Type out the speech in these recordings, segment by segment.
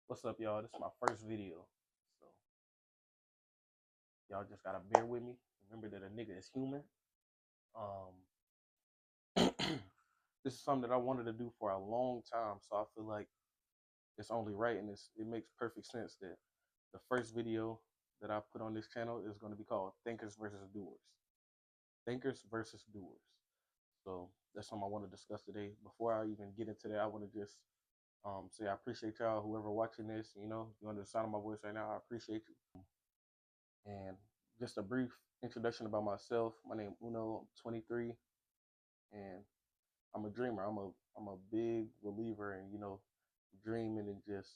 What's up, y'all? This is my first video, so y'all just gotta bear with me. Remember that a nigga is human. Um, this is something that I wanted to do for a long time, so I feel like it's only right, and it makes perfect sense that the first video that I put on this channel is going to be called Thinkers versus Doers. Thinkers versus Doers. So that's something I want to discuss today. Before I even get into that, I want to just say I appreciate y'all, whoever watching this. You under the sound of my voice right now, I appreciate you. And just a brief introduction about myself. My name is Uno. I'm 23, and I'm a dreamer. I'm a big believer in dreaming and just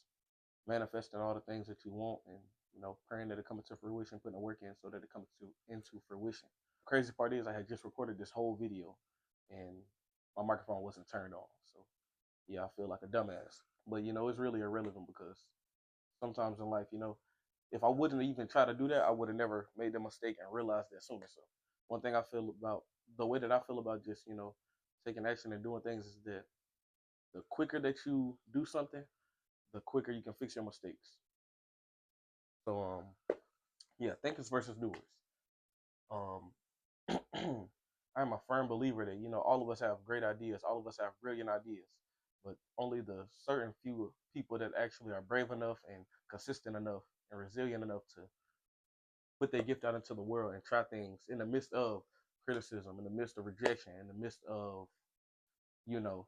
manifesting all the things that you want, and praying that it comes to fruition, putting the work in so that it comes into fruition. The crazy part is I had just recorded this whole video, and my microphone wasn't turned on. So yeah, I feel like a dumbass. But it's really irrelevant because sometimes in life, if I wouldn't even try to do that, I would have never made the mistake and realized that sooner. So one thing I feel about the way that I feel about just, taking action and doing things is that the quicker that you do something, the quicker you can fix your mistakes. So yeah, thinkers versus doers. Um I'm a firm believer that, all of us have great ideas, all of us have brilliant ideas, but only the certain few people that actually are brave enough and consistent enough and resilient enough to put their gift out into the world and try things in the midst of criticism, in the midst of rejection, in the midst of, you know,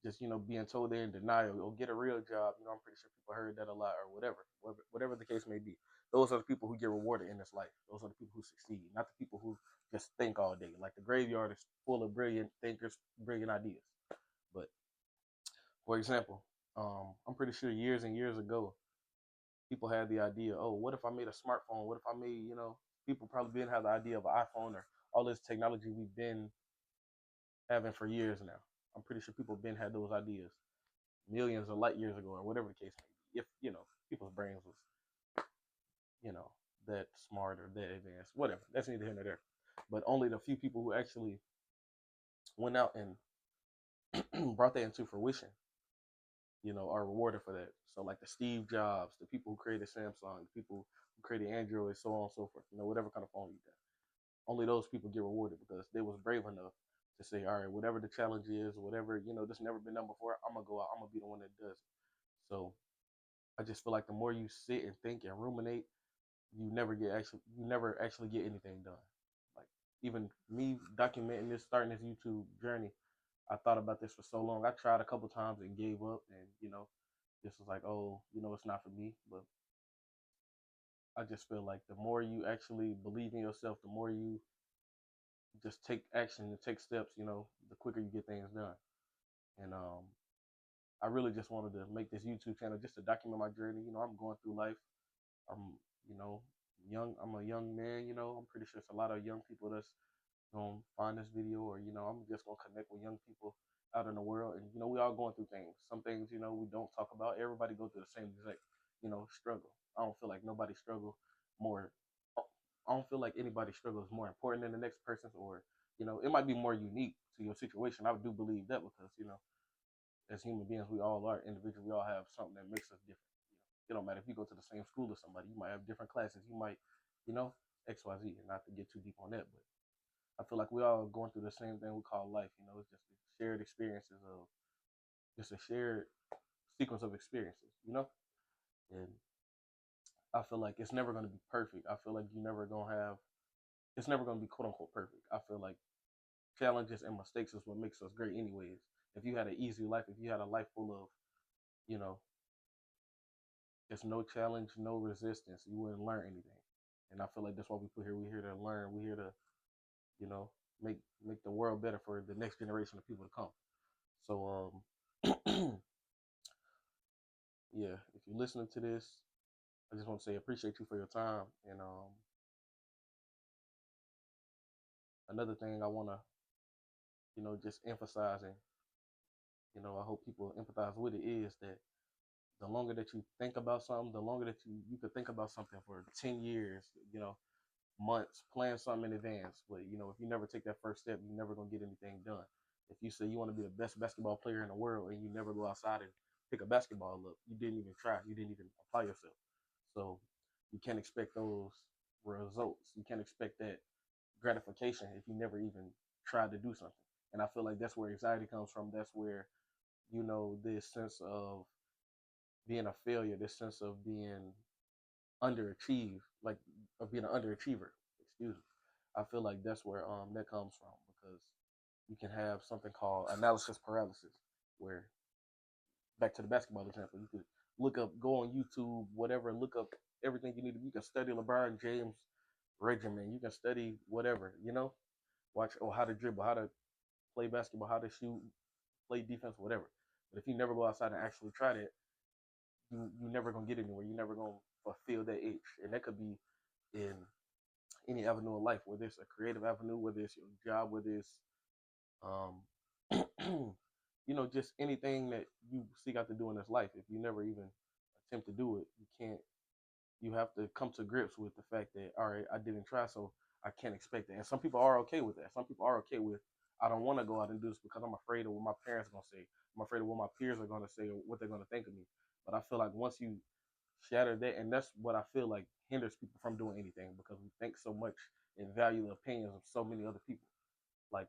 just, being told they're in denial or get a real job. I'm pretty sure people heard that a lot or whatever the case may be. Those are the people who get rewarded in this life. Those are the people who succeed, not the people who just think all day. Like the graveyard is full of brilliant thinkers, brilliant ideas. But for example, I'm pretty sure years and years ago, people had the idea, oh, what if I made a smartphone? What if I made, people probably didn't have the idea of an iPhone or all this technology we've been having for years now. I'm pretty sure people have been had those ideas millions of light years ago or whatever the case may be. If, people's brains was, you know, that smart or that advanced, whatever. That's neither here nor there. But only the few people who actually went out and brought that into fruition, are rewarded for that. So like the Steve Jobs, the people who created Samsung, the people who created Android, so on and so forth, whatever kind of phone you got. Only those people get rewarded because they was brave enough to say, all right, whatever the challenge is, whatever, this never been done before, I'm gonna go out, I'm gonna be the one that does it. So I just feel like the more you sit and think and ruminate, you never actually get anything done. Like even me documenting this, starting this YouTube journey, I thought about this for so long. I tried a couple times and gave up, and this was like, oh, it's not for me. But I just feel like the more you actually believe in yourself, the more you just take action and take steps, the quicker you get things done. And I really just wanted to make this YouTube channel just to document my journey. I'm going through life. I'm, you know, young. I'm a young man. I'm pretty sure it's a lot of young people that's gonna find this video, or I'm just gonna connect with young people out in the world. And we all going through things. Some things, we don't talk about. Everybody go through the same exact, struggle. I don't feel like nobody struggle more. I don't feel like anybody's struggle is more important than the next person's, or it might be more unique to your situation. I do believe that because as human beings, we all are individual. We all have something that makes us different. It don't matter if you go to the same school as somebody. You might have different classes. You might, X, Y, Z. And not to get too deep on that, but I feel like we all going through the same thing we call life. It's just shared experiences of just a shared sequence of experiences. And I feel like it's never going to be perfect. I feel like you never gonna have. It's never going to be quote unquote perfect. I feel like challenges and mistakes is what makes us great, anyways. If you had an easy life, if you had a life full of, you know, there's no challenge, no resistance, you wouldn't learn anything. And I feel like that's why we put here. We're here to learn. We're here to, you know, make the world better for the next generation of people to come. So yeah, if you're listening to this, I just want to say appreciate you for your time. And another thing I want to, just emphasizing, I hope people empathize with it, is that the longer that you think about something, the longer that you could think about something for 10 years, months, plan something in advance. But if you never take that first step, you're never gonna get anything done. If you say you want to be the best basketball player in the world and you never go outside and pick a basketball up. You didn't even try. You didn't even apply yourself. So you can't expect those results. You can't expect that gratification if you never even tried to do something. And I feel like that's where anxiety comes from. That's where, this sense of being a failure, this sense of being underachieved, like of being an underachiever. Excuse me. I feel like that's where that comes from because you can have something called analysis paralysis, where back to the basketball example, you could go on YouTube, whatever, look up everything you need. You can study LeBron James regimen. You can study whatever, watch or how to dribble, how to play basketball, how to shoot, play defense, whatever. But if you never go outside and actually try that, you never gonna get anywhere. You never gonna fulfill that itch, and that could be in any avenue of life, whether it's a creative avenue, whether it's your job, whether it's um, just anything that you seek out to do in this life. If you never even attempt to do it, you can't. You have to come to grips with the fact that all right, I didn't try, so I can't expect that. And some people are okay with that. Some people are okay with I don't want to go out and do this because I'm afraid of what my parents are gonna say. I'm afraid of what my peers are gonna say or what they're gonna think of me. But I feel like once you shatter that, and that's what I feel like hinders people from doing anything because we think so much and value the opinions of so many other people. Like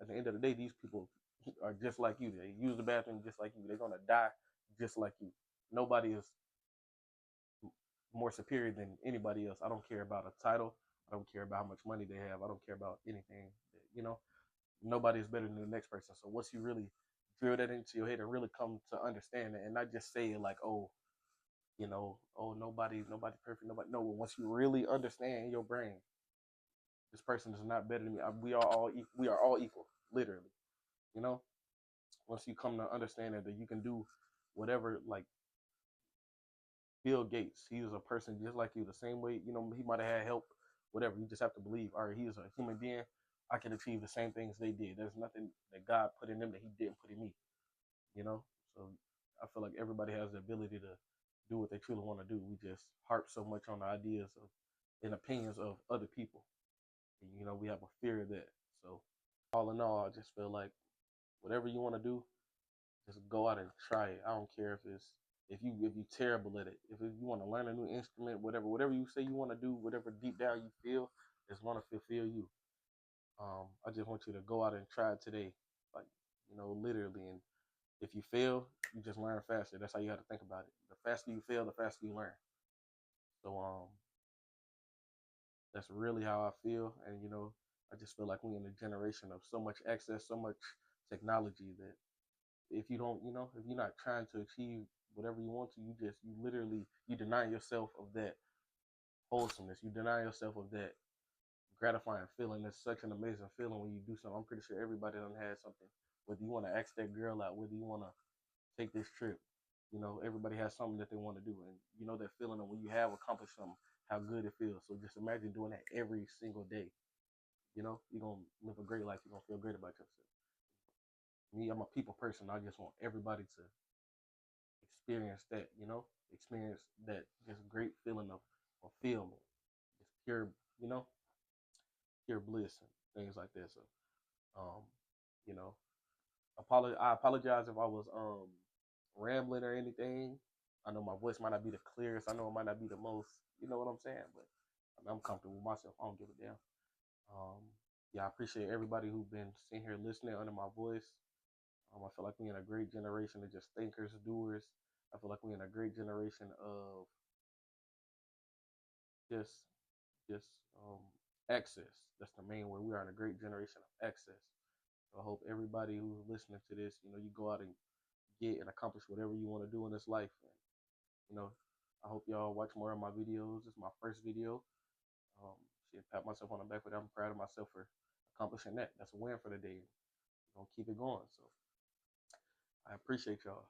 at the end of the day, these people are just like you. They use the bathroom just like you. They're gonna die just like you. Nobody is more superior than anybody else. I don't care about a title. I don't care about how much money they have. I don't care about anything. Nobody is better than the next person. So once you really drill that into your head and really come to understand it, and not just say it like, oh, nobody perfect, nobody. No, once you really understand in your brain, this person is not better than me. We are all equal, literally. You know, once you come to understand that you can do whatever, like Bill Gates, he was a person just like you, the same way. He might have had help, whatever. You just have to believe. All right, he is a human being. I can achieve the same things they did. There's nothing that God put in them that He didn't put in me. So I feel like everybody has the ability to do what they truly want to do. We just harp so much on the ideas of and opinions of other people. And, we have a fear of that. So all in all, I just feel like whatever you want to do, just go out and try it. I don't care if you terrible at it. If you want to learn a new instrument, whatever you say you want to do, whatever deep down you feel is going to fulfill you. I just want you to go out and try it today, like literally. And if you fail, you just learn faster. That's how you have to think about it. The faster you fail, the faster you learn. So that's really how I feel. And I just feel like we're in a generation of so much access, so much technology that if you don't, if you're not trying to achieve whatever you want to, you literally you deny yourself of that wholesomeness. You deny yourself of that gratifying feeling. It's such an amazing feeling when you do something. I'm pretty sure everybody done had something. Whether you want to ask that girl out, whether you want to take this trip, everybody has something that they want to do, and that feeling of when you have accomplished something, how good it feels. So just imagine doing that every single day. You're gonna live a great life. You're gonna feel great about yourself. Me, I'm a people person. I just want everybody to experience that, experience that just great feeling of fulfillment, just pure, you know, pure bliss and things like that. So, um, you know, I apologize if I was rambling or anything. I know my voice might not be the clearest. I know it might not be the most, you know what I'm saying, but I'm comfortable with myself. I don't give a damn. Um, yeah, I appreciate everybody who's been sitting here listening under my voice. I feel like we're in a great generation of just thinkers, doers. I feel like we're in a great generation of just just access. That's the main word. We are in a great generation of access. So I hope everybody who's listening to this, you go out and get and accomplish whatever you want to do in this life. And, I hope y'all watch more of my videos. This is my first video. Shit, pat myself on the back for that. I'm proud of myself for accomplishing that. That's a win for the day. We're gonna keep it going. So I appreciate y'all.